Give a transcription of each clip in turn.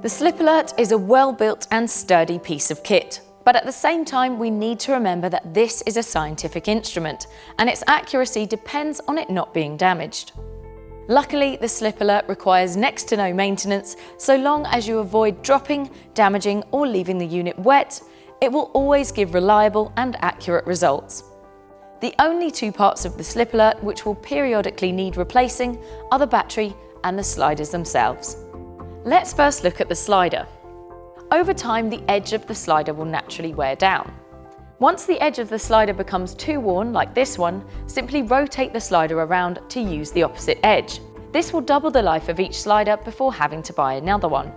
The SlipAlert is a well-built and sturdy piece of kit, but at the same time we need to remember that this is a scientific instrument and its accuracy depends on it not being damaged. Luckily, the SlipAlert requires next to no maintenance, so long as you avoid dropping, damaging or leaving the unit wet, it will always give reliable and accurate results. The only two parts of the SlipAlert which will periodically need replacing are the battery and the sliders themselves. Let's first look at the slider. Over time, the edge of the slider will naturally wear down. Once the edge of the slider becomes too worn, like this one, simply rotate the slider around to use the opposite edge. This will double the life of each slider before having to buy another one.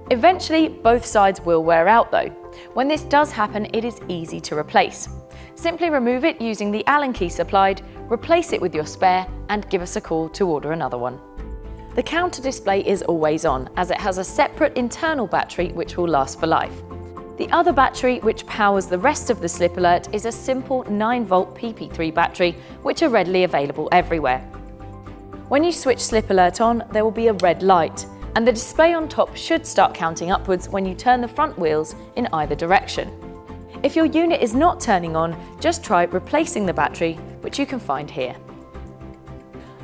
Eventually, both sides will wear out though. When this does happen, it is easy to replace. Simply remove it using the Allen key supplied, replace it with your spare, and give us a call to order another one. The counter display is always on, as it has a separate internal battery which will last for life. The other battery, which powers the rest of the SlipAlert, is a simple 9-volt PP3 battery, which are readily available everywhere. When you switch SlipAlert on, there will be a red light, and the display on top should start counting upwards when you turn the front wheels in either direction. If your unit is not turning on, just try replacing the battery, which you can find here.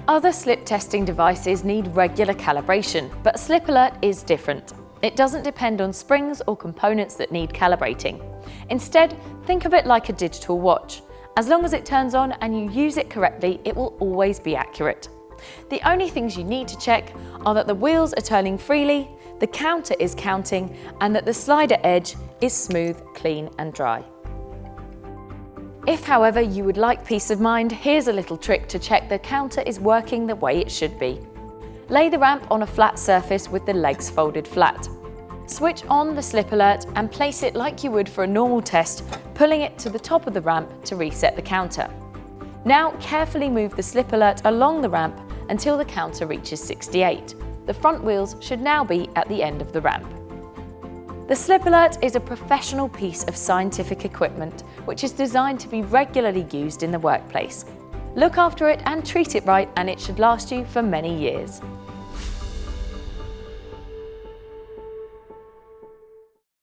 Other slip testing devices need regular calibration, but SlipAlert is different. It doesn't depend on springs or components that need calibrating. Instead, think of it like a digital watch. As long as it turns on and you use it correctly, it will always be accurate. The only things you need to check are that the wheels are turning freely, the counter is counting, and that the slider edge is smooth, clean and dry. If, however, you would like peace of mind, here's a little trick to check the counter is working the way it should be. Lay the ramp on a flat surface with the legs folded flat. Switch on the SlipAlert and place it like you would for a normal test, pulling it to the top of the ramp to reset the counter. Now carefully move the SlipAlert along the ramp until the counter reaches 68. The front wheels should now be at the end of the ramp. The SlipAlert is a professional piece of scientific equipment which is designed to be regularly used in the workplace. Look after it and treat it right, and it should last you for many years.